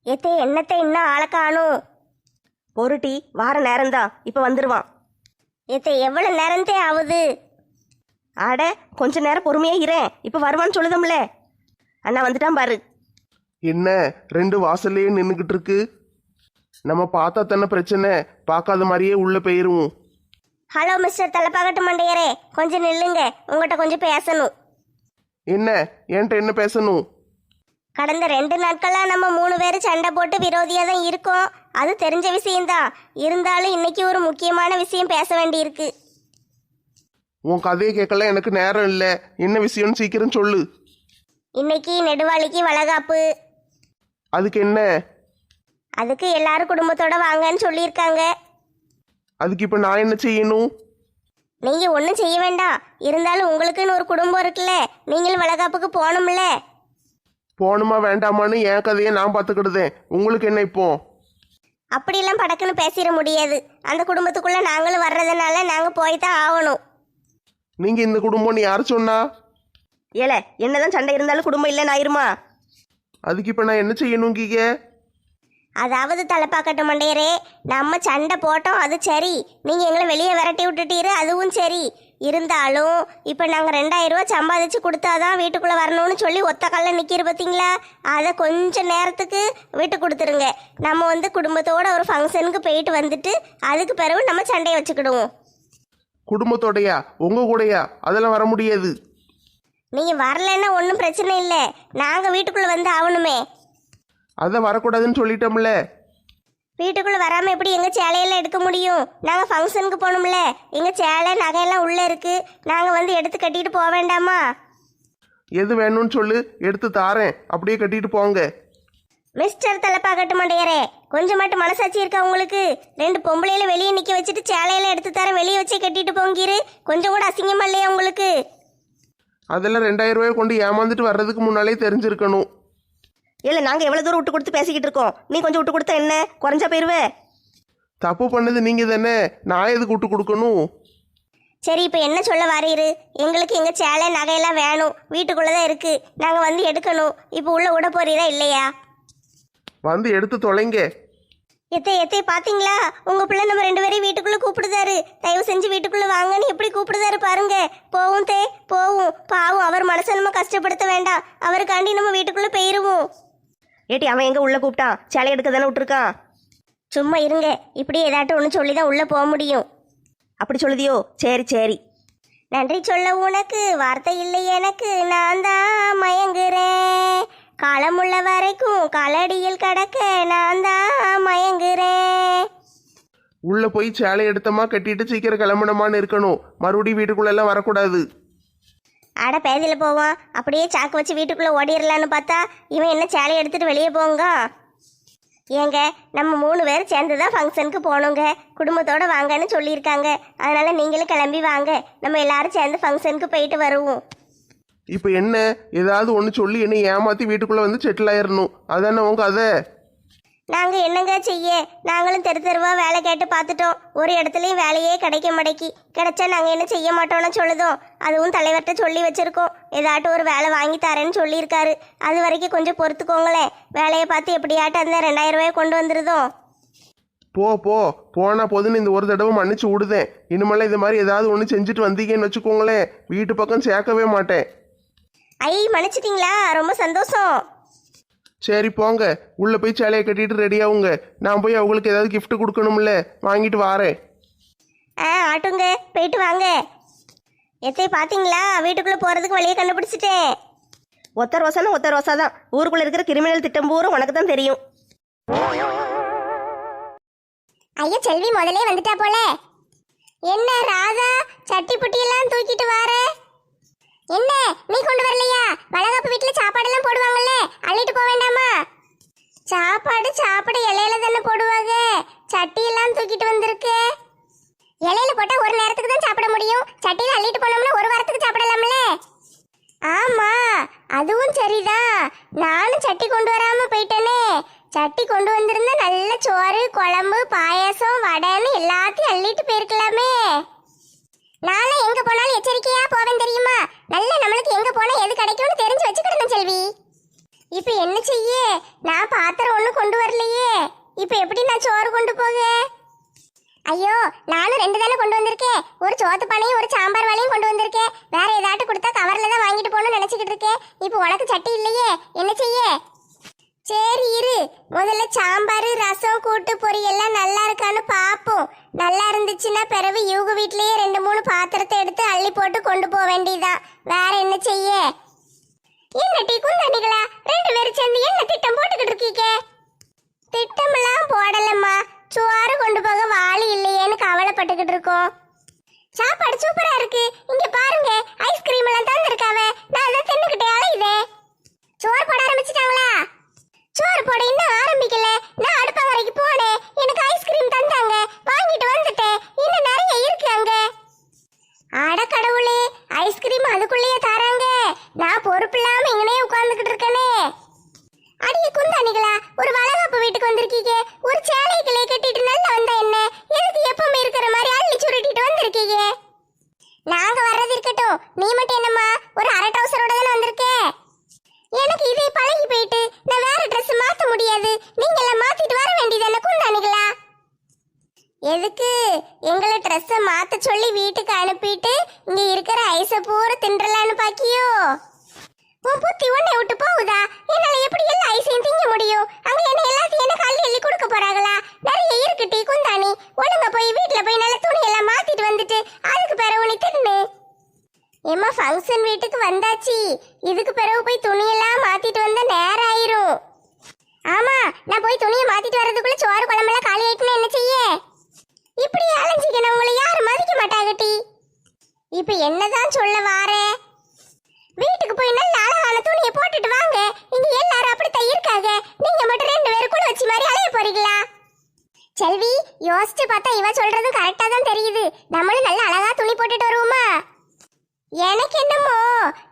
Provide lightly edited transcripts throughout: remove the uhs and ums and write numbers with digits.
எத்தே என்னத்தை இன்னும் ஆளை காணும். பொருட்டி வார நேரம்தான், இப்போ வந்துடுவான். எத்தே எவ்வளவு நேரந்தே ஆகுது? ஆட கொஞ்ச நேரம் பொறுமையா இரேன், இப்போ வருவான்னு சொல்லுதம்ல. அண்ணா வந்துட்டான் பாரு. என்ன ரெண்டு வாசல்லையே நின்றுக்கிட்டு இருக்கு? நம்ம பார்த்தா தானே பிரச்சனை, பார்க்காத மாதிரியே உள்ள போயிருவோம். ஹலோ மிஸ்டர் தலைப்பாக்கட்டு மண்டையரே, கொஞ்சம் நில்லுங்க, உங்கள்கிட்ட கொஞ்சம் பேசணும். என்ன என்கிட்ட என்ன பேசணும்? கடந்த 2 நாட்களா நம்ம 3 பேரும் சண்டை போட்டு விரோதியாக தான் இருக்கோம். அது தெரிஞ்ச விஷயம்தான். இருந்தாலும் இன்னைக்கு ஒரு முக்கியமான விஷயம் பேச வேண்டியிருக்கு. உன் கதையை கேட்கல எனக்கு நேரம் இல்லை. என்ன விஷயம்னு சீக்கிரம் சொல்லு. இன்னைக்கு நெடுவாளிக்கு வளகாப்பு. அதுக்கு என்ன? அதுக்கு எல்லாரும் குடும்பத்தோட வாங்கன்னு சொல்லியிருக்காங்க. அதுக்கு இப்போ நான் என்ன செய்யணும்? நீங்க ஒன்றும் செய்ய வேண்டாம். இருந்தாலும் உங்களுக்குன்னு ஒரு குடும்பம் இருக்குல்ல, நீங்களும் வளகாப்புக்கு போகணும்ல. போகணுமா வேண்டாமான்னு என் கதையை நான் பார்த்துக்கிடுதேன். உங்களுக்கு என்ன இப்போ? அப்படிலாம் படக்குன்னு பேசிட முடியாது. அந்த குடும்பத்துக்குள்ள நாங்களும் வர்றதுனால நாங்கள் போய் தான் ஆகணும். நீங்கள் இந்த குடும்பம்னு யார் சொன்னா? ஏல என்னதான் சண்டை இருந்தாலும் குடும்பம் இல்லைன்னு ஆயிருமா? அதுக்கு இப்போ நான் என்ன செய்யணும் கீக? அதாவது தலைப்பாக்கட்டு மண்டையரே, நம்ம சண்டை போட்டோம் அது சரி, நீங்கள் எங்களை வெளியே விரட்டி விட்டுட்டீரு அதுவும் சரி. இருந்தாலும் இப்போ நாங்கள் 2000 ரூபா சம்பாதிச்சு கொடுத்தாதான் வீட்டுக்குள்ளே வரணும்னு சொல்லி ஒத்த கல்ல நிற்கிற பார்த்தீங்களா? அதை கொஞ்சம் நேரத்துக்கு வீட்டு கொடுத்துருங்க. நம்ம குடும்பத்தோட ஒரு ஃபங்க்ஷனுக்கு போயிட்டு வந்துட்டு அதுக்கு பிறகு நம்ம சண்டையை வச்சுக்கிடுவோம். குடும்பத்தோடையா? உங்க கூடயா? அதெல்லாம் வர முடியாது. நீங்கள் வரலன்னா ஒன்றும் பிரச்சனை இல்லை, நாங்கள் வீட்டுக்குள்ளே வந்து ஆகணுமே. அதை வரக்கூடாதுன்னு சொல்லிட்டோம்ல. வீட்டுக்குள்ளே வராமல் எப்படி எங்கள் சேலையெல்லாம் எடுக்க முடியும்? நாங்கள் ஃபங்க்ஷனுக்கு போகணும்ல. எங்கள் சேலை நகையெல்லாம் உள்ளே இருக்குது, நாங்கள் எடுத்து கட்டிட்டு போக வேண்டாமா? எது வேணும்னு சொல்லு, எடுத்து தாரேன், அப்படியே கட்டிட்டு போங்க. மிஸ்டர் தலைப்பாக்கட்டு மண்டையரே, கொஞ்சம் மட்டும் மனசாட்சி இருக்கா உங்களுக்கு? 2 பொம்பளையில வெளியே நிற்க வச்சுட்டு சேலையெல்லாம் எடுத்து தரேன், வெளியே வச்சே கட்டிட்டு போங்கிரு. கொஞ்சம் கூட அசிங்கமா இல்லையா உங்களுக்கு? அதெல்லாம் 2000 ரூபாயை கொண்டு ஏமாந்துட்டு வர்றதுக்கு முன்னாலே தெரிஞ்சிருக்கணும். இல்லை நாங்கள் எவ்வளோ தூரம் விட்டு கொடுத்து பேசிக்கிட்டு இருக்கோம், நீ கொஞ்சம் விட்டு கொடுத்தா என்ன குறைஞ்சா போயிருவே? தப்பு பண்ணது நீங்க தானே, நான் எதுக்கு விட்டு கொடுக்கணும்? சரி, இப்போ என்ன சொல்ல வாரீரு? எங்களுக்கு எங்கள் சேலை நகையெல்லாம் வேணும், வீட்டுக்குள்ளே தான் இருக்குது, நாங்கள் எடுக்கணும். இப்போ உள்ள விட போறீரா இல்லையா? வந்து எடுத்து தொலைங்க. எத்தை பார்த்தீங்களா? உங்கள் பிள்ளை நம்ம 2 பேரையும் வீட்டுக்குள்ளே கூப்பிடுதாரு. தயவு செஞ்சு வீட்டுக்குள்ளே வாங்கன்னு எப்படி கூப்பிடுதாரு பாருங்க. போவும் தே போவும். பாவும், அவர் மனசை நம்ம கஷ்டப்படுத்த வேண்டாம். அவருக்காண்டி நம்ம வீட்டுக்குள்ளே போயிருவோம். ஏட்டி அவன் எங்கே உள்ளே கூப்பிட்டான்? சேலை எடுக்க தானே விட்டுருக்கான். சும்மா இருங்க, இப்படி ஏதாட்டும் ஒன்று சொல்லி தான் உள்ளே போக முடியும். அப்படி சொல்லுதியோ? சரி சரி. நன்றி சொல்ல உனக்கு வார்த்தை இல்லை எனக்கு, நான் தான் மயங்குறேன். காலமுள்ள வரைக்கும் காலடியில் கடக்க நான் தான் மயங்குறேன். உள்ள போய் சேலை எடுத்தமா கட்டிட்டு சீக்கிரம் கிளம்பணுமான்னு இருக்கணும். மறுபடியும் வீட்டுக்குள்ள எல்லாம் வரக்கூடாது. அட பேதியில் போவான், அப்படியே சாக்கு வச்சு வீட்டுக்குள்ளே ஓடிடலான்னு பார்த்தா இவன் என்ன சேலை எடுத்துட்டு வெளியே போங்க. ஏங்க, நம்ம 3 பேர் சேர்ந்து தான் ஃபங்க்ஷனுக்கு போகணுங்க. குடும்பத்தோடு வாங்கன்னு சொல்லியிருக்காங்க. அதனால் நீங்களும் கிளம்பி வாங்க, நம்ம எல்லாரும் சேர்ந்து ஃபங்க்ஷனுக்கு போயிட்டு வருவோம். இப்போ என்ன, ஏதாவது ஒன்று சொல்லி என்னை ஏமாற்றி வீட்டுக்குள்ளே வந்து செட்டில் ஆயிடணும், அதானே உங்க கதை? நாங்கள் என்னங்க செய்ய, நாங்களும் தெருவா வேலை கேட்டு பார்த்துட்டோம். ஒரு இடத்துலையும் வேலையே கிடைக்க மாட்டேக்கி. கிடைச்சா நாங்கள் என்ன செய்ய மாட்டோம்னு சொல்லுதோம். அதுவும் தலைவர்கிட்ட சொல்லி வச்சுருக்கோம், ஏதாட்டும் ஒரு வேலை வாங்கி தரேன்னு சொல்லியிருக்காரு. அது வரைக்கும் கொஞ்சம் பொறுத்துக்கோங்களேன். வேலையை பார்த்து எப்படியாட்டும் அந்த 2000 ரூபாயை கொண்டு வந்துருதோம். போனா போதுன்னு இந்த ஒரு தடவை மன்னிச்சு விடுதேன். இனிமேல் இது மாதிரி ஏதாவது ஒன்று செஞ்சுட்டு வந்தீங்கன்னு வச்சுக்கோங்களேன், வீட்டு பக்கம் சேர்க்கவே மாட்டேன். ஐ, மன்னிச்சிட்டிங்களா? ரொம்ப சந்தோஷம். சரி போங்க, உள்ளே போய் சேலையை கட்டிட்டு ரெடியாகுங்க. நான் போய் அவங்களுக்கு ஏதாவது gift கொடுக்கணும்ல, வாங்கிட்டு வாரேன். ஆட்டுங்க, போயிட்டு வாங்க. எத்தை பார்த்தீங்களா? வீட்டுக்குள்ளே போகிறதுக்கு வழியை கண்டுபிடிச்சிட்டேன். ஒத்த ரோசானா ஒத்த ரோசா தான். ஊருக்குள்ளே இருக்கிற கிரிமினல் திட்டம் பூரா உனக்கு தான் தெரியும். ஐயா, செல்வி முதலே வந்துட்டா போல. என்ன ராதா, சட்டி புட்டியெல்லாம் தூக்கிட்டு வார? என்ன நீ கொண்டு வரலையா? வளகாப்பு வீட்டில் சாப்பாடெல்லாம் போடுவாங்கல்ல, அள்ளிட்டு போக வேண்டாமா? சாப்பாடு இலையில தானே போடுவாங்க. சட்டியெல்லாம் தூக்கிட்டு வந்திருக்கு. இலையில போட்டா ஒரு நேரத்துக்கு தான் சாப்பிட முடியும். சட்டியில் அள்ளிட்டு போனோம்னா ஒரு வாரத்துக்கு சாப்பிடலாம்ல. ஆமா, அதுவும் சரிதான். நானும் சட்டி கொண்டு வராம போயிட்டேனே. சட்டி கொண்டு வந்திருந்தா நல்ல சோறு, குழம்பு, பாயாசம், வடைன்னு எல்லாத்தையும் அள்ளிட்டு போயிருக்கலாமே. நானே எங்க போனாலும் எச்சரிக்கையா போவேன் தெரியுமா? நல்ல நம்மளுக்கு எங்க போனா எது கிடைக்கும்னு தெரிஞ்சு வச்சுக்கிடணும் செல்வி. இப்ப என்ன செய்ய? நான் பாத்திரம் ஒண்ணு கொண்டு வரலையே. இப்ப எப்படி நான் சோறு கொண்டு போக? ஐயோ, நானும் 2 தானே கொண்டு வந்திருக்கேன். ஒரு சோத்து பானையும் ஒரு சாம்பார் வாளையும் கொண்டு வந்திருக்கேன். வேற ஏதாட்டு கொடுத்தா கவர்ல தான் வாங்கிட்டு போகணும்னு நினைச்சுக்கிட்டு இருக்கேன். இப்போ உனக்கு சட்டி இல்லையே, என்ன செய்ய? சரி இரு, முதல்ல சாம்பார், ரசம், கூட்டு பொரியெல்லாம் நல்லா இருக்கான்னு பாப்போம். நல்லா இருந்துச்சுன்னா பிறகு இவங்க வீட்லயே 2-3 பாத்திரத்தை எடுத்து அள்ளி போட்டு கொண்டு போக வேண்டியதான். வேற என்ன செய்ய? என்ன டீ குந்தாண்டிகளா, 2 பேரும் சேர்ந்து என்ன திட்டம் போட்டுக்கிட்டு இருக்கீங்க? திட்டமெல்லாம் போடலம்மா, சோறு கொண்டு போக வாளி இல்லையேன்னு கவலைப்பட்டுக்கிட்டு இருக்கோம். சாப்பாடு சூப்பரா இருக்கு, இங்க பாருங்க, ஐஸ்கிரீம் எல்லாம் தந்திருக்காவ. நான் அதை தின்னுக்கிட்டே அலையுதேன். சோறு போட ஆரம்பிச்சிட்டாங்களா? சோறு போட இன்னும் ஆரம்பிக்கல. நான் அடுப்பங்கரைக்கு போனேன், எனக்கு ஐஸ்கிரீம் தந்தாங்க, வாங்கிட்டு வந்துட்டேன். இன்னும் நிறைய இருக்கு அங்க. அட கடவுளே, ஐஸ்கிரீம் அதுக்குள்ளேயே தராங்க. நான் பொறுப்பு இல்லாம இங்கனே உட்கார்ந்துகிட்டு இருக்கனே. அடியே குந்தாணிகளா, ஒரு வளகாப்பு வீட்டுக்கு வந்திருக்கீங்க. ஒரு சேலை கிளை கட்டிட்டு நல்லா வந்தா என்ன? எதுக்கு எப்பவுமே இருக்கிற மாதிரி அள்ளி சுருட்டிட்டு வந்திருக்கீங்க? நாங்க வர்றது இருக்கட்டும், நீ மட்டும் என்னம்மா ஒரு அரை ட்ரவுசரோட தானே வந்திருக்க? எனக்கு இதே பழகி போயிட்டு நான் வேற ட்ரெஸ் மாத்த முடியாது. நீங்க எல்லாம் மாத்திட்டு வர வேண்டியதானே குந்தாணிகளா? எதுக்கு எங்களை ட்ரெஸ்ஸை மாத்த சொல்லி வீட்டுக்கு அனுப்பிட்டு இங்க இருக்கிற ஐஸ பூரா தின்றலான்னு பாக்கியோ? உன் புத்தி உன்னை விட்டு போகுதா? என்னால எப்படி எல்லா ஐஸையும் திங்க முடியும்? அங்க என்ன எல்லாத்தையும் எனக்கு அள்ளி அள்ளி கொடுக்க போறாங்களா? நிறைய இருக்கு டீ குந்தாணி. ஒழுங்கா போய் வீட்டுல போய் நல்ல துணி எல்லாம் மாத்திட்டு வந்துட்டு அதுக்கு பிறகு நீ தின்னு. ஏம்மா, ஃபங்க்ஷன் வீட்டுக்கு வந்தாச்சு, இதுக்கு பிறகு போய் துணியெல்லாம் மாத்திட்டு வந்தா நேரம் ஆயிரும். ஆமா, நான் போய் துணியை மாத்திட்டு வர்றதுக்குள்ள சோறு குழம்பெல்லாம் காலி ஆயிட்டுன்னு என்ன செய்ய? இப்படி அலைஞ்சிக்கணும், உங்களை யாரும் மதிக்க மாட்டாங்க டீ. இப்ப என்னதான் சொல்ல வாரே? வீட்டுக்கு போய் நல்ல அழகான துணியை போட்டுட்டு வாங்க. இங்க எல்லாரும் அப்படித்தான் இருக்காங்க. நீங்க மட்டும் 2 பேரும் கூட வச்சு மாதிரி அலைய போறீங்களா? செல்வி, யோசிச்சு பார்த்தா இவ சொல்றதும் கரெக்டா தான் தெரியுது. நம்மளும் நல்ல அழகா துணி போட்டுட்டு வருவோமா? எனக்கு என்னமோ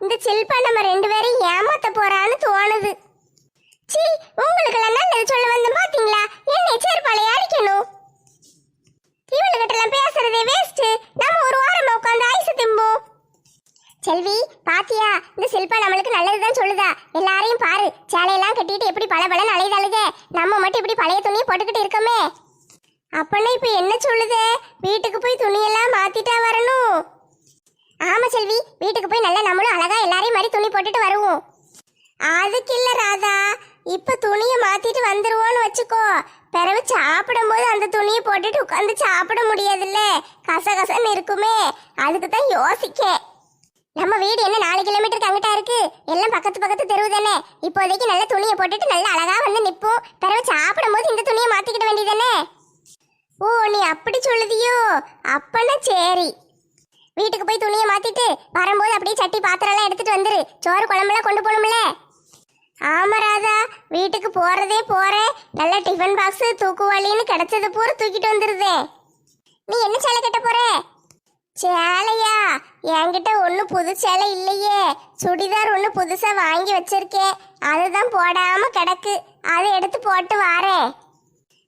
இந்த சில்பா நம்ம 2 பேரும் ஏமாத்த போறான்னு தோணுது. சீ, உங்களுக்கு எல்லாம் நல்லது சொல்ல வந்து பாத்தீங்களா? என்னை சேர்ப்பாளைய அடிக்கணும். இவளுகிட்டலாம் பேசுறதே வேஸ்ட். நம்ம ஒரு வாரமா உட்காந்து ஐஸ் திம்போம். செல்வி, பாத்தியா, இந்த சில்பா நம்மளுக்கு நல்லதுதான் சொல்லுதா? எல்லாரையும் பாரு, சேலையெல்லாம் கட்டிட்டு எப்படி பளபளன்னு அலையுதாளுக. நம்ம மட்டும் இப்படி பழைய துணியை போட்டுக்கிட்டு இருக்கோமே. அப்பன்னா இப்ப என்ன சொல்லுதே? வீட்டுக்கு போய் துணியெல்லாம் மாத்திட்டா வரணும். ஆமா செல்வி, வீட்டுக்கு போய் நல்லா நம்மளும் அழகா எல்லாரையும் மாதிரி துணி போட்டுட்டு வருவோம். அதுக்கு இல்ல ராதா, இப்ப துணியை மாத்திட்டு வந்துருவோன்னு வச்சுக்கோ. பிறகு சாப்பிடும் போது அந்த துணியை போட்டுட்டு உட்காந்து சாப்பிட முடியாதுல்ல, கசகசன்னு இருக்குமே. அதுக்கு தான் யோசிக்கேன். நம்ம வீடு என்ன 4 கிலோமீட்டருக்கு அங்கிட்டா இருக்கு, எல்லாம் பக்கத்து பக்கத்து தெருவு தானே. இப்போதைக்கு நல்ல துணியை போட்டுட்டு நல்லா அழகா வந்து நிப்போம். பிறகு சாப்பிடும் போது இந்த துணியை மாத்திக்கிட வேண்டியதானே. ஓ, நீ அப்படி சொல்லுதியோ? அப்பனா சரி, வீட்டுக்கு போய் துணியை மாத்திட்டு வரும்போது அப்படியே சட்டி பாத்திரம் எல்லாம் எடுத்துட்டு வந்துரு. சோறு குழம்புலாம் கொண்டு போகணும்ல. ஆமா ராதா, வீட்டுக்கு போறதே போறேன். நல்ல டிஃபன் பாக்ஸ், தூக்குவாளின்னு கிடைச்சது பூரா தூக்கிட்டு வந்துருதேன். நீ என்ன சேலை கட்ட போற? சேலையா? என்கிட்ட ஒன்றும் புது சேலை இல்லையே. சுடிதார் ஒன்று புதுசா வாங்கி வச்சிருக்கேன், அதுதான் போடாம கிடக்கு. அதை எடுத்து போட்டு வாரேன்.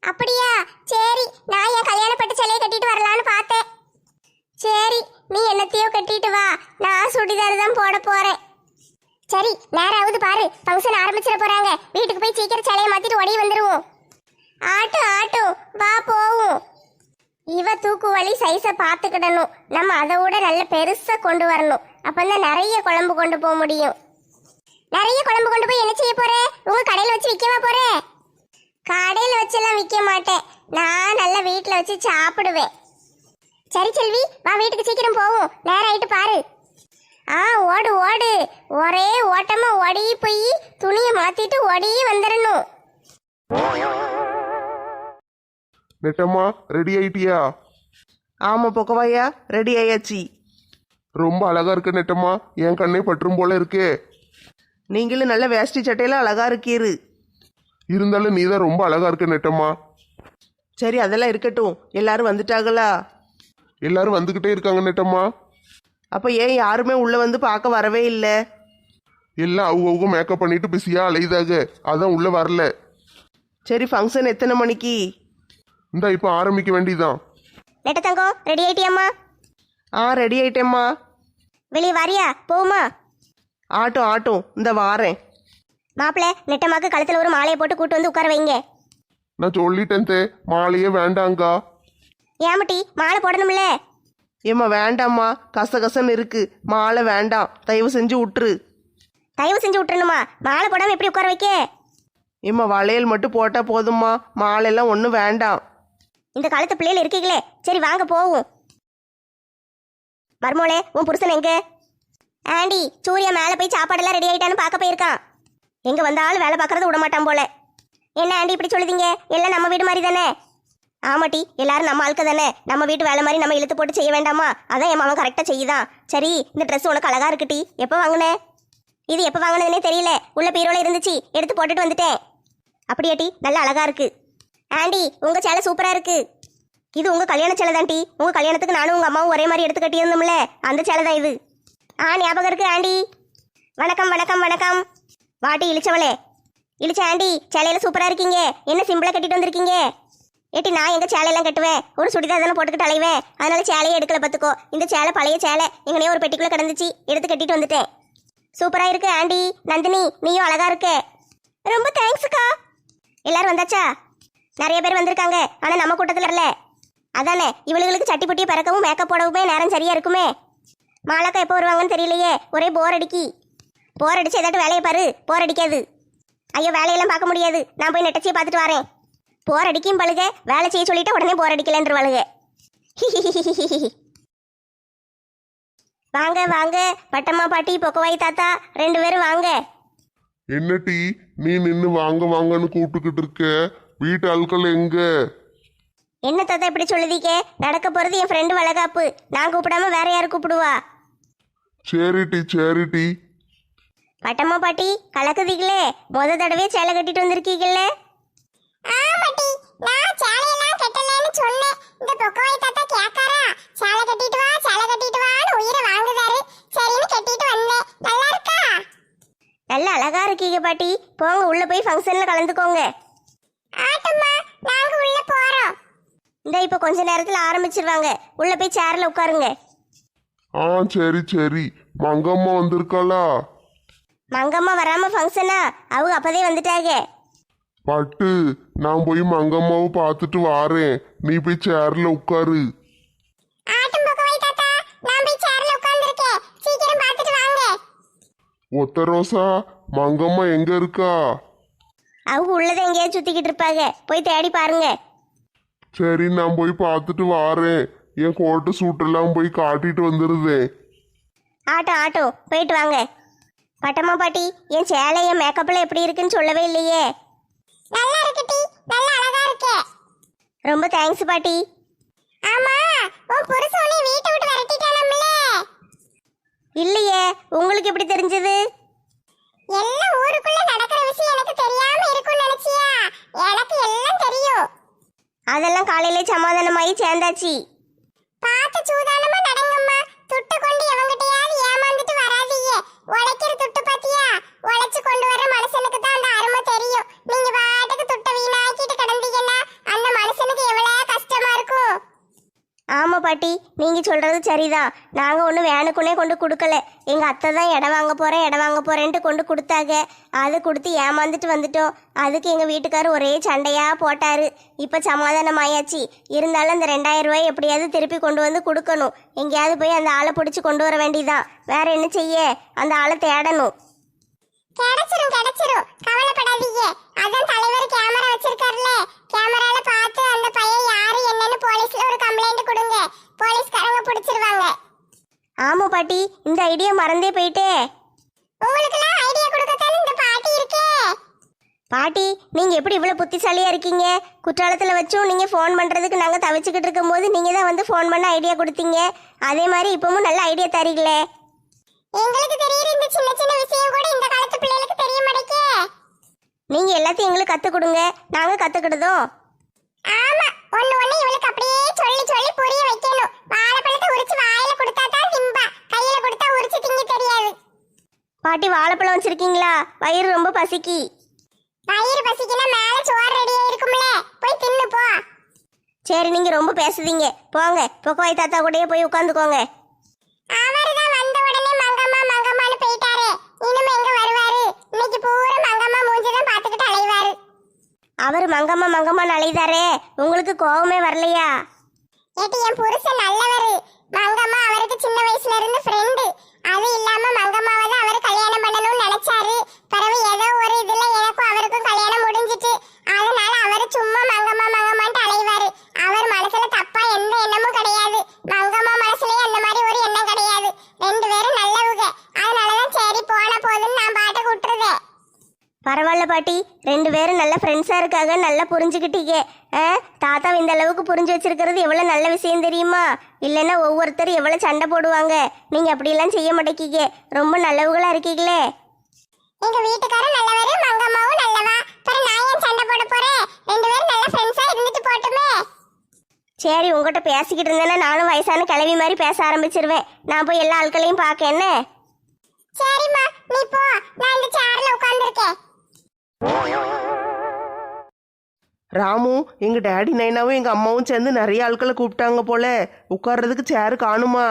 அப்படியா? சரி, நான் என் கல்யாணப்பட்ட சேலையை கட்டிட்டு வரலான்னு பார்த்தேன். சரி, நீ என்னத்தையோ கட்டிட்டு வா, நான் சுடிதார் தான் போட போறேன். சரி, நேராவது பாரு, ஃபங்க்ஷன் ஆரம்பிச்சிட போறாங்க. வீட்டுக்கு போய் சீக்கிரம் சேலையை மாத்திட்டு ஓடி வந்துருவோம். ஆட்டும் வா போவோம். இவ தூக்குவலி சைஸை பார்த்துக்கிடணும். நம்ம அதை விட நல்ல பெருசா கொண்டு வரணும். அப்பந்தான் நிறைய குழம்பு கொண்டு போக முடியும். நிறைய குழம்பு கொண்டு போய் என்ன செய்ய போற? உங்க கடையில வச்சு விற்கவா போற? கடையில வச்செல்லாம் விற்க மாட்டேன், நான் நல்ல வீட்டுல வச்சு சாப்பிடுவேன். சரி செல்வி, வா வீட்டுக்கு சீக்கிரம் போவோம், நேரம் ஆயிட்டு பாரு. ஓடு ஓடு, ஒரே ஓட்டமா ஓடி போய் துணியை மாத்திட்டு ஓடி வந்துடணும். நெட்டம்மா, ரெடி ஆயிட்டியா? ஆமா பொக்கவாயா, ரெடி ஆயாச்சு. ரொம்ப அழகா இருக்கு நெட்டம்மா, என் கண்ணே பற்றும் போல இருக்கே. நீங்களும் நல்ல வேஷ்டி சட்டையில அழகா இருக்கீரு. இருந்தாலும் நீ தான் ரொம்ப அழகா இருக்க நெட்டம்மா. சரி, அதெல்லாம் இருக்கட்டும். எல்லாரும் வந்துட்டாங்களா? எல்லாரும் வந்துகிட்டே இருக்காங்க நெட்டம்மா. அப்ப ஏன் யாருமே உள்ள வந்து பார்க்க வரவே இல்லை? எல்லாம் அவங்க மேக்கப் பண்ணிட்டு பிஸியா அலையுதாக, அதான் உள்ள வரல. சரி, ஃபங்க்ஷன் எத்தனை மணிக்கு? இந்த இப்ப ஆரம்பிக்க வேண்டியதான். நெட்ட தங்கம், ரெடி ஆயிட்டியாம்மா? ரெடி ஆயிட்டேம்மா. வெளியே வாரியா? போமா? ஆட்டும் இந்த வாரேன். மாப்பிள்ள நெட்டமாக்கு கழுத்துல ஒரு மாலையை போட்டு கூட்டு வந்து உட்கார வைங்க. நான் சொல்லிட்டேன் தே, மாலையே வேண்டாங்கா. ஏமட்டி மாலை போடணும்ல? ஏம்மா வேண்டாம்மா, கசகசன்னு இருக்கு, மாலை வேண்டாம், தயவு செஞ்சு விட்டுரு. தயவு செஞ்சு விட்டுறணுமா? மாலை போடாம எப்படி உட்கார வைக்க? ஏம்மா வளையல் மட்டும் போட்டால் போதும்மா, மாலையெல்லாம் ஒன்றும் வேண்டாம். இந்த காலத்து பிள்ளைகள் இருக்கீங்களே, சரி வாங்க போவோம். மர்மோளே, உன் புருஷன் எங்க? ஆண்டி, சூர்யா மேலே போய் சாப்பாடெல்லாம் ரெடி ஆயிட்டான்னு பார்க்க போயிருக்கான். எங்க வந்தாலும் வேலை பார்க்கறது விட மாட்டான் போல. என்ன ஆண்டி இப்படி சொல்லுதீங்க? எல்லாம் நம்ம வீடு மாதிரி தானே? ஆமாட்டி, எல்லாரும் நம்ம ஆளுக்க தானே, நம்ம வீட்டு வேலை மாதிரி நம்ம இழுத்து போட்டு செய்ய வேண்டாமா? அதான் என் மாமன் கரெக்டாக செய்யுதான். சரி, இந்த ட்ரெஸ் உனக்கு அழகா இருக்குட்டி, எப்போ வாங்கினே? இது எப்போ வாங்கினதுனே தெரியல, உள்ள பீரோல இருந்துச்சு, எடுத்து போட்டுட்டு வந்துட்டேன். அப்படியாட்டி, நல்லா அழகா இருக்கு. ஆண்டி, உங்க சேலை சூப்பரா இருக்கு. இது உங்க கல்யாண சேலை தான்டி, உங்க கல்யாணத்துக்கு நானும் உங்க அம்மாவும் ஒரே மாதிரி எடுத்து கட்டியிருந்தோம்ல, அந்த சேலை தான் இது. ஞாபகம் இருக்கு ஆண்டி. வணக்கம் வணக்கம் வணக்கம். வாட்டி இழிச்சவளே. இழிச்ச ஆண்டி, சேலையில சூப்பரா இருக்கீங்க, என்ன சிம்பிளா கட்டிட்டு வந்திருக்கீங்க? ஏட்டி, நான் எங்க சேலையெல்லாம் கட்டுவேன், ஒரு சுடிதார் தானே போட்டுக்கிட்டு அலைவேன், அதனால சேலையே எடுக்கல பார்த்துக்கோ. இந்த சேலை பழைய சேலை, எங்கனே ஒரு பெட்டிக்குள்ள கிடந்துச்சு, எடுத்து கட்டிட்டு வந்துட்டேன். சூப்பரா இருக்கு ஆண்டி. நந்தினி, நீயும் அழகா இருக்க. ரொம்ப தேங்க்ஸ்க்கா. எல்லாரும் வந்தாச்சா? நிறைய பேர் வந்திருக்காங்க, ஆனா நம்ம கூட்டத்தில் இல்ல. அதானே, இவளுகளுக்கு சட்டி புட்டியை பறக்கவும் மேக்கப் போடவுமே நேரம் சரியா இருக்குமே. மாலாக்கா எப்போ வருவாங்கன்னு தெரியலையே, ஒரே போர் அடிக்கி. போர் அடிச்சு ஏதாட்டும் வேலையை பாரு, போர் அடிக்காது. ஐயோ, வேலையெல்லாம் பார்க்க முடியாது, நான் போய் நெட்டச்சியை பார்த்துட்டு வரேன். போர் அடிக்கும் பழுக, வேலை செய்ய சொல்லிட்டு உடனே போர் அடிக்கலன்ற வழுக. வாங்க வாங்க, பட்டம்மா பாட்டி, பொக்கவாய் தாத்தா, 2 பேரும் வாங்க. என்ன டீ, நீ நின்று வாங்க வாங்கன்னு கூப்பிட்டுக்கிட்டு இருக்க, வீட்டு ஆட்கள் எங்க? என்ன தாத்தா இப்படி சொல்லுதீங்க? நடக்க போறது என் ஃப்ரெண்டு வளகாப்பு, நான் கூப்பிடாம வேற யாரு கூப்பிடுவா? சரி டீ, சரி டீ. பட்டம்மா பாட்டி, கலக்குதீங்களே, முத தடவை சேலை கட்டிட்டு வந்திருக்கீங்களே. ஆமாட்டி, நான் சேலையெல்லாம் கட்டலன்னு சொன்னேன். இந்த பொக்கவாய் தாத்தா கேக்காரா, சேலை கட்டிட்டு வா, சேலை கட்டிட்டு வான்னு உயிரை வாங்குதாரு. சரின்னு கட்டிட்டு வந்தேன். நல்லா இருக்கா? நல்லா அழகா இருக்கீங்க பாட்டி. போங்க, உள்ள போய் ஃபங்க்ஷன்ல கலந்துக்கோங்க. ஆட்டம்மா, நாங்க உள்ள போறோம். இந்த இப்ப கொஞ்ச நேரத்துல ஆரம்பிச்சிருவாங்க, உள்ள போய் சேர்ல உட்காருங்க. சரி சரி. மங்கம்மா வந்திருக்காளா? மங்கம்மா வராம ஃபங்க்ஷனா? அவங்க அப்பதே வந்துட்டாங்க. பட்டு, நான் போய் மங்கம்மாவை பார்த்துட்டு வாரேன், நீ போய் சேர்ல உட்காரு. ஒத்த ரோசா, மங்கம்மா எங்க இருக்கா? அவங்க உள்ளதை எங்கேயாவது சுத்திக்கிட்டு இருப்பாங்க, போய் தேடி பாருங்க. சரி, நான் போய் பார்த்துட்டு வாரேன், என் கோட்டு சூட்டெல்லாம் போய் காட்டிட்டு வந்துருதேன். ஆட்டம் போயிட்டு வாங்க. பட்டம்மா பாட்டி, என் சேலை என் மேக்கப்ல எப்படி இருக்குன்னு சொல்லவே இல்லையே. நல்லா இருக்கு டி, நல்லா அழகா இருக்கு. ரொம்ப தேங்க்ஸ் பாட்டி. ஆமா, உன் புருஷனை வீட்டை விட்டு விரட்டிட்டானம்ல? இல்லையே, உங்களுக்கு எப்படி தெரிஞ்சது? எல்லாம் ஊருக்குள்ள நடக்கிற விஷயம் எனக்கு தெரியாம இருக்கும்னு நினைச்சியா? எனக்கு எல்லாம் தெரியும். அதெல்லாம் காலையிலே சமாதானமாயி சேர்ந்தாச்சு. பார்த்து சூதானமா நடங்கம்மா, துட்டு கொண்டு எவங்கிட்டயாவது ஏமாந்துட்டு வராதீங்க. உழைக்கிற துட்டு பாத்தியா? உழைச்சு கொண்டு வர மனுஷனுக்கு தான் அந்த அருமை தெரியும். நீங்க பாட்டுக்கு துட்டை வீணாக்கிட்டு கிடந்தீங்கன்னா அந்த மனுஷனுக்கு எவ்வளவு கஷ்டமா இருக்கும். ஆமா பாட்டி, நீங்க சொல்றது சரிதான். நாங்க ஒண்ணு வேணுக்குனே கொண்டு கொடுக்கல, எங்க அத்தை தான் இடம் வாங்க போறேன்ட்டு கொண்டு கொடுத்தாங்க. அதை கொடுத்து ஏமாந்துட்டு வந்துட்டோம். அதுக்கு எங்க வீட்டுக்காரர் ஒரே சண்டையா போட்டாரு. இப்ப சமாதானம் ஆயாச்சு. இருந்தாலும் அந்த 2000 ரூபாய் எப்படியாவது திருப்பி கொண்டு வந்து கொடுக்கணும். எங்கேயாவது போய் அந்த ஆளை பிடிச்சி கொண்டு வர வேண்டியதான். வேற என்ன செய்ய, அந்த ஆளை தேடணும். கிடைச்சிரும், கவலைப்படாதீங்க. அதான் தலைவர் கேமரா வச்சிருக்காருல, கேமரால பார்த்து அந்த பையன் யாரு என்னன்னு போலீஸ்ல ஒரு கம்ப்ளைண்ட் கொடுங்க, போலீஸ்காரங்க பிடிச்சிருவாங்க. ஆமா பாட்டி, இந்த ஐடியா மறந்தே போயிட்டே. உங்களுக்குலாம் ஐடியா கொடுக்கத்தானே இந்த பாட்டி இருக்கே. பாட்டி, நீங்க எப்படி இவ்வளவு புத்திசாலியா இருக்கீங்க? குற்றாலத்துல வச்சும் நீங்க ஃபோன் பண்றதுக்கு நாங்க தவிச்சுக்கிட்டு இருக்கும் போது நீங்க தான் வந்து ஃபோன் பண்ண ஐடியா கொடுத்தீங்க. அதே மாதிரி இப்பவும் நல்ல ஐடியா தரீங்களே. எங்களுக்கு தெரியுற இந்த சின்ன சின்ன விஷயம் கூட இந்த காலத்து பிள்ளைகளுக்கு தெரிய மாட்டேக்கே. நீங்க எல்லாத்தையும் எங்களுக்கு கத்து கொடுங்க, நாங்க கத்துக்கிடுதோம். ஆமா, ஒண்ணு இவளுக்கு அப்படியே சொல்லி சொல்லி புரிய வைக்கணும். வாழைப்பழத்தை உரிச்சு வாயில கொடுத்தா தான் திம்பா, கையில கொடுத்தா உரிச்சு திங்க தெரியாது. பாட்டி, வாழைப்பழம் வச்சிருக்கீங்களா? வயிறு ரொம்ப பசிக்கி. வயிறு பசிக்குன்னா மேல சோறு ரெடியா இருக்கும்ல, போய் தின்னு போ. சரி, நீங்க ரொம்ப பேசுதீங்க, போங்க. பொக்கவாய் தாத்தா கூடயே போய் உட்காந்துக்கோங்க. அவர்தான் வந்த உடனே மங்கம்மான்னு போயிட்டாரு. இனிமே எங்க வருவாரு? இன்னைக்கு பூரா மங்கம்மா அவர் மங்கம்மா மங்கம்மா அழைதாரே, உங்களுக்கு கோவமே வரலையா? ஏட்டி என் புருஷன் நல்லவரு. மங்கம்மா அவருக்கு சின்ன வயசுல இருந்து ஃப்ரெண்டு. அது இல்லாம மங்கம்மாவை தான் அவர் கல்யாணம் பண்ணணும்னு நினைச்சாரு. பிறகு ஏதோ ஒரு இதுல எனக்கும் அவருக்கும் கல்யாணம் முடிஞ்சிட்டு, அதனால அவர் சும்மா மங்கம்மா மங்கம்மான்ட்டு அலைவாரு. அவர் மனசுல தப்பா எந்த எண்ணமும் கிடையாது. மங்கம்மா மனசுலயும் அந்த மாதிரி ஒரு எண்ணம் கிடையாது. ரெண்டு பேரும் நல்லவங்க. அதனாலதான் சரி போன போதுன்னு நான் பாட்டுக்கு விட்டுருவேன். பரவாயில்ல பாட்டி, ரெண்டு பேரும் நல்ல ஃப்ரெண்ட்ஸா இருக்காங்க, நல்லா புரிஞ்சுக்கிட்டீங்க. தாத்தா இந்த அளவுக்கு புரிஞ்சு வச்சிருக்கிறது எவ்வளவு நல்ல விஷயம் தெரியுமா? இல்லைன்னா ஒவ்வொருத்தரும் எவ்வளவு சண்டை போடுவாங்க. நீங்க அப்படியெல்லாம் செய்ய மாட்டேக்கீங்க, ரொம்ப நல்லவங்களா இருக்கீங்களே. எங்க வீட்டுக்காரரும் நல்லவரு, மங்கம்மாவும் நல்லவா. அப்புறம் நான் ஏன் சண்டை போட போறேன்? ரெண்டு பேரும் நல்ல ஃப்ரெண்ட்ஸா இருந்துட்டு போட்டுமே. சரி, உங்ககிட்ட பேசிக்கிட்டு இருந்தேன்னா நானும் வயசான கிழவி மாதிரி பேச ஆரம்பிச்சிருவேன். நான் போய் எல்லா ஆட்களையும் பார்க்க என்ன? சரிம்மா, நீ போ, நான் இந்த சேர்ல உட்கார்ந்திருக்கேன். ராமு, எங்கள் டேடி நைனாவும் எங்கள் அம்மாவும் சேர்ந்து நிறைய ஆட்களை கூப்பிட்டாங்க போல. உட்கார்றதுக்கு சேரு காணுமா?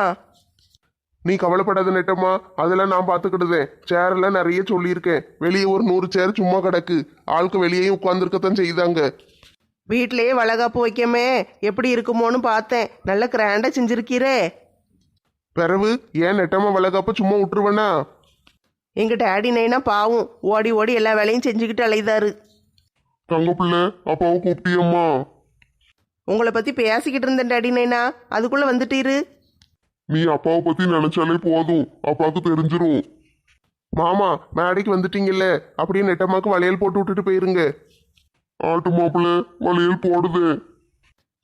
நீ கவலைப்படாத நெட்டம்மா, அதெல்லாம் நான் பார்த்துக்கிடுதேன். சேரெல்லாம் நிறைய சொல்லியிருக்கேன். வெளியே ஒரு 100 சேர் சும்மா கிடக்கு. ஆளுக்கு வெளியேயும் உட்காந்துருக்கத்தான் செய்தாங்க. வீட்டிலேயே வளகாப்பு வைக்கமே எப்படி இருக்குமோன்னு பார்த்தேன். நல்ல கிராண்டாக செஞ்சுருக்கீரே. பிறவு ஏன் நெட்டம்மா வளகாப்ப சும்மா விட்டுருவேனா? எங்கள் டேடி நைனா பாவம் ஓடி ஓடி எல்லா வேலையும் செஞ்சுக்கிட்டு அலைதாரு. தங்க பிள்ளை, அப்பாவை கூப்பிட்டியம்மா? உங்களை பற்றி பேசிக்கிட்டு இருந்தேன் டேடி நைனா, அதுக்குள்ளே வந்துட்டீரு. நீ அப்பாவை பத்தி நினைச்சாலே போதும், அப்பாவுக்கு தெரிஞ்சிரும். மாமா, மேடைக்கு வந்துட்டீங்கல்ல, அப்படியே நெட்டம்மாக்கு வளையல் போட்டு விட்டுட்டு போயிருங்க. ஆட்டு மாப்பிள்ள, வளையல் போடுது.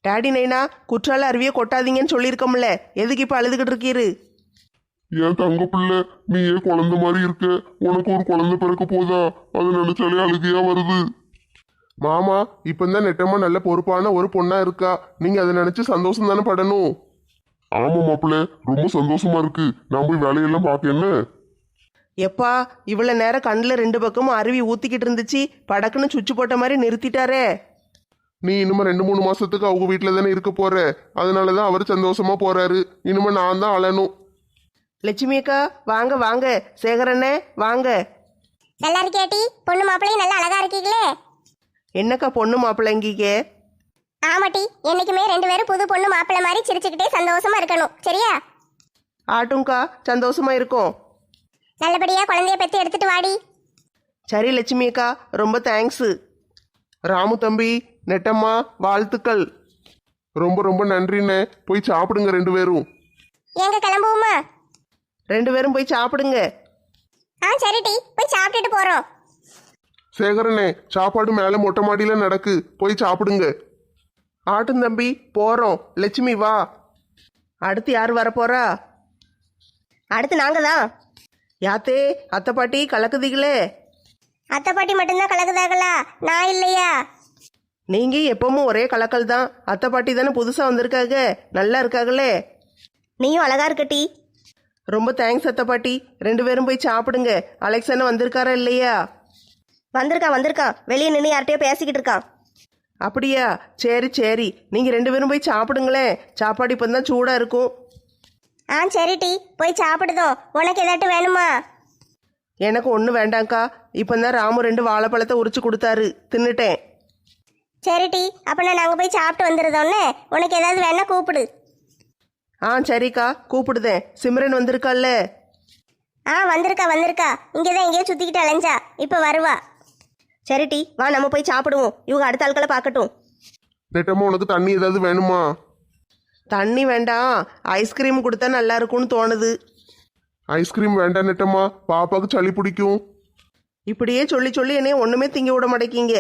டேடி நைனா, குற்றால அருவியை கொட்டாதீங்கன்னு சொல்லியிருக்கோம்ல, எதுக்கு இப்போ அழுதுகிட்டு இருக்கீரு? ஏன் தங்க பிள்ளை, நீ ஏன் குழந்தை மாதிரி இருக்க? உனக்கு ஒரு குழந்தை பிறக்க போதா? அதை நினைச்சாலே அழுகையா வருது. மாமா, இப்பந்தான் நெட்டம்மா நல்ல பொறுப்பான ஒரு பொண்ணா இருக்கா. நீங்க அதை நினைச்சு சந்தோஷம் தானே படணும். ஆமா மாப்பிள்ள, ரொம்ப சந்தோஷமா இருக்கு. நான் போய் வேலையெல்லாம் பார்க்க என்ன? எப்பா, இவ்வளோ நேரம் கண்ணில் 2 பக்கமும் அருவி ஊற்றிக்கிட்டு இருந்துச்சு, படக்குன்னு சுவிட்ச் போட்ட மாதிரி நிறுத்திட்டாரே. நீ இனிமே 2-3 மாசத்துக்கு அவங்க வீட்டில் தானே இருக்க போற. அதனாலதான் அவர் சந்தோஷமா போறாரு. இனிமே நான் தான் அழணும். லட்சுமி அக்கா, வாங்க வாங்க. சேகரண்ணே வாங்க. நல்லா இருக்கியாட்டி? பொண்ணு மாப்பிள்ளையும் நல்லா அழகா இருக்கீங்களே. என்னக்கா பொண்ணு மாப்பிள்ளைங்கிக்க? ஆமாட்டி, என்னைக்குமே ரெண்டு பேரும் புது பொண்ணு மாப்பிள்ளை மாதிரி சிரிச்சுக்கிட்டே சந்தோஷமா இருக்கணும், சரியா? ஆட்டும்க்கா, சந்தோஷமா இருக்கும். நல்லபடியா குழந்தைய பெற்று எடுத்துட்டு வாடி. சரி லட்சுமி அக்கா, ரொம்ப தேங்க்ஸு. ராமு தம்பி, நெட்டம்மா, வாழ்த்துக்கள். ரொம்ப ரொம்ப நன்றிண்ணே. போய் சாப்பிடுங்க 2 பேரும். எங்க கிளம்புவோமா? 2 பேரும் போய் சாப்பிடுங்க. சரிட்டி, போய் சாப்பிட்டுட்டு போறோம். சேகரனே, சாப்பாடு மேலே மொட்டை மாடியில் நடக்கு. போய் சாப்பிடுங்க. ஆட்டும் தம்பி, போகிறோம். லட்சுமி வா. அடுத்து யார் வரப்போறா? அடுத்து நாங்க தான். யாத்தே, அத்தை பாட்டி கலக்குதீங்களே. அத்தை பாட்டி மட்டும்தான் கலக்குதாங்களா? நான் இல்லையா? நீங்கள் எப்பவும் ஒரே கலக்கல் தான். அத்தை பாட்டி தானே புதுசாக வந்திருக்காங்க, நல்லா இருக்காங்களே. நீயும் அழகா இருக்கட்டி. ரொம்ப தேங்க்ஸ் அத்தை பாட்டி. 2 பேரும் போய் சாப்பிடுங்க. அலெக்சான வந்திருக்காரா இல்லையா? வந்திருக்கான். வெளியே நின்று யார்கிட்டயோ பேசிக்கிட்டு இருக்கான். அப்படியா? சரி சரி, நீங்கள் 2 பேரும் போய் சாப்பிடுங்களேன். சாப்பாடு இப்போ தான் சூடாக இருக்கும். சரிட்டி, போய் சாப்பிடுதோம். உனக்கு ஏதாட்டும் வேணுமா? எனக்கு ஒன்றும் வேண்டாங்க்கா. இப்போ தான் ராமு 2 வாழைப்பழத்தை உரிச்சு கொடுத்தாரு, தின்னுட்டேன். சரிட்டி, அப்போ நாங்கள் போய் சாப்பிட்டு வந்துடுதோன்னு. உனக்கு ஏதாவது வேணா கூப்பிடு. சரிக்கா, கூப்பிடுதேன். சிம்ரன் வந்திருக்கால்ல? வந்திருக்கா. இங்கே தான் எங்கேயோ சுற்றிக்கிட்டு அலைஞ்சா, இப்போ வருவா. சரிட்டி, வா நம்ம போய் சாப்பிடுவோம். இவங்க அடுத்த ஆட்களை பார்க்கட்டும். நெட்டம்மா, உனக்கு தண்ணி ஏதாவது வேணுமா? தண்ணி வேண்டாம், ஐஸ்கிரீம் கொடுத்தா நல்லா இருக்கும்னு தோணுது. ஐஸ்கிரீம் வேண்டாம் நெட்டம்மா, பாப்பாவுக்கு சளி பிடிக்கும். இப்படியே சொல்லி சொல்லி என்னைய ஒன்றுமே திங்க விட மாட்டேங்கிங்க.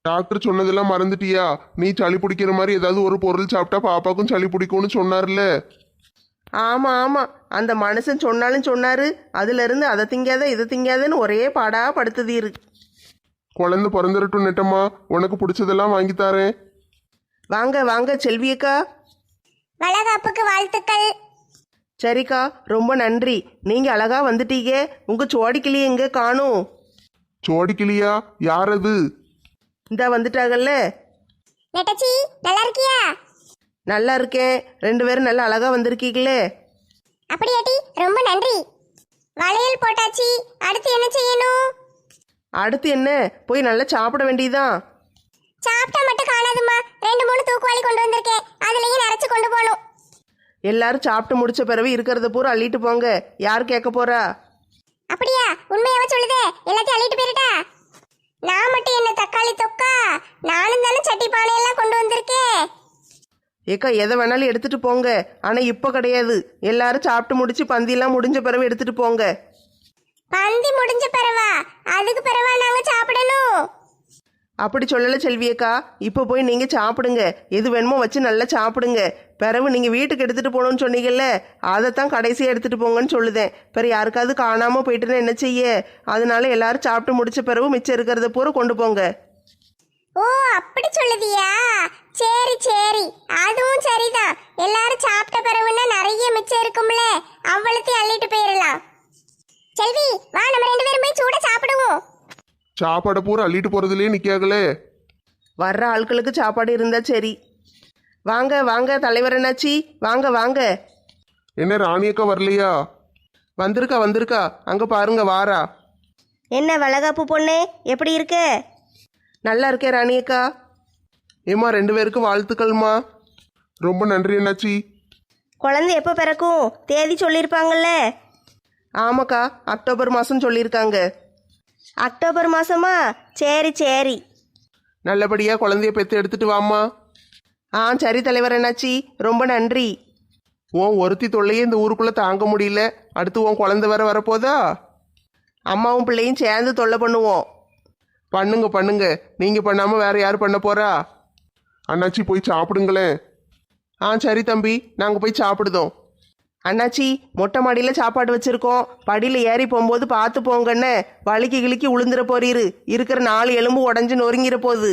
டாக்டர் சொன்னதெல்லாம் மறந்துட்டியா? நீ சளி பிடிக்கிற மாதிரி ஏதாவது ஒரு பொருள் சாப்பிட்டா பாப்பாவுக்கும் சளி பிடிக்கும்னு சொன்னார்ல. ஆமாம், அந்த மனுஷன் சொன்னாலும் சொன்னாரு. அதுலேருந்து அதை திங்காத இதை திங்காதன்னு ஒரே பாடா படுத்துதீரு. குழந்தை பிறந்துடட்டும் நெட்டம்மா, உனக்கு பிடிச்சதெல்லாம் வாங்கி தாரேன். வாங்க செல்வியக்கா. வளகாப்புக்கு வாழ்த்துக்கள். சரிக்கா, ரொம்ப நன்றி. நீங்கள் அழகா வந்துட்டீங்க. உங்கள் சோடிக்கிளி எங்கே காணும்? சோடிக்கிளியா? யார் அது? இந்தா வந்துட்டாங்கல்ல. நெட்டச்சி, நல்லா இருக்கியா? நல்லா இருக்கேன். 2 பேரும் நல்லா அழகா வந்திருக்கீங்களே. அப்படியாட்டி, ரொம்ப நன்றி. வளையல் போட்டாச்சு, அடுத்து என்ன செய்யணும்? அடுத்து என்ன? போய் நல்லா சாப்பிட வேண்டியதான். சாப்பிட்டா மட்டும் காணாதுமா. 2 3 தூக்குவாளி கொண்டு வந்திருக்கேன், அதுலயும் நிறைச்சு கொண்டு போகணும். எல்லாரும் சாப்பிட்டு முடிச்ச பிறகு இருக்கிறத பூரா அள்ளிட்டு போங்க. யார் கேட்க போறா? அப்படியா? உண்மையாவ சொல்லுதே, எல்லாத்தையும் அள்ளிட்டு போயிட்டா? நான் மட்டும் என்ன தக்காளி தொக்கா? நானும் தானே சட்டி பானையெல்லாம் கொண்டு வந்திருக்கேன். ஏக்கா எதை வேணாலும் எடுத்துட்டு போங்க. ஆனா இப்ப கிடையாது. எல்லாரும் சாப்பிட்டு முடிச்சு பந்தியெல்லாம் முடிஞ்ச பிறகு எடுத்துட்டு போங்க. பந்தி முடிஞ்ச பிறவா? அதுக்கு பிறவா நாங்க சாப்பிடணும்? அப்படி சொல்லல செல்வியக்கா. இப்ப போய் நீங்க சாப்பிடுங்க. எது வேணுமோ வச்சு நல்லா சாப்பிடுங்க. பிறகு நீங்க வீட்டுக்கு எடுத்துட்டு போகணும்னு சொன்னீங்கல்ல, அதைத்தான் கடைசியா எடுத்துட்டு போங்கன்னு சொல்லுதேன். பிறகு யாருக்காவது காணாம போயிட்டுன்னா என்ன செய்ய? அதனால எல்லாரும் சாப்பிட்டு முடிச்ச பிறகு மிச்சம் இருக்கிறத பூரா கொண்டு போங்க. ஓ, அப்படி சொல்லுதியா? சரி சரி, அதுவும் சரிதான். எல்லாரும் சாப்பிட்ட பிறகுன்னா நிறைய மிச்சம் இருக்கும்ல, அவ்வளத்தையும் அள்ளிட்டு போயிடலாம். செல்வி, வா நம்ம 2 பேரும் போய் சூட சாப்பிடுவோம். சாப்பாடை பூரா அள்ளிட்டு போறதுலயே நிக்காங்களே. வர்ற ஆட்களுக்கு சாப்பாடு இருந்தா சரி. வாங்க வாங்க தலைவர் என்னாச்சி, வாங்க வாங்க. என்ன ராணியக்கா வரலையா? வந்திருக்கா வந்திருக்கா, அங்க பாருங்க வாரா. என்ன வளகாப்பு பொண்ணு, எப்படி இருக்க? நல்லா இருக்கேன் ராணியக்கா. ஏம்மா 2 பேருக்கும் வாழ்த்துக்கள்மா. ரொம்ப நன்றி அண்ணாச்சி. குழந்தை எப்போ பிறக்கும்? தேதி சொல்லியிருப்பாங்கல்ல? ஆமாக்கா, அக்டோபர் மாதம் சொல்லியிருக்காங்க. அக்டோபர் மாசமா? சரி சரி. நல்லபடியாக குழந்தைய பெற்று எடுத்துட்டு வாம்மா. சரி தலைவர் என்னாச்சி, ரொம்ப நன்றி. உன் ஒருத்தி தொல்லையே இந்த ஊருக்குள்ள தாங்க முடியல. அடுத்து உன் குழந்தை வேற வரப்போதா? அம்மாவும் பிள்ளையும் சேர்ந்து தொல்லை பண்ணுவோம். பண்ணுங்க பண்ணுங்க, நீங்க பண்ணாம வேற யார் பண்ண போறா? அண்ணாச்சி போய் சாப்பிடுங்களேன். சரி தம்பி, நாங்கள் போய் சாப்பிடுதோம். அண்ணாச்சி, மொட்டை மாடியில் சாப்பாடு வச்சுருக்கோம். படியில் ஏறி போகும்போது பார்த்து போங்கண்ணே. வலிக்கு கிளிக்கு உளுந்துற போறீரு. இருக்கிற 4 எலும்பு உடஞ்சி நொறுங்கிற போகுது.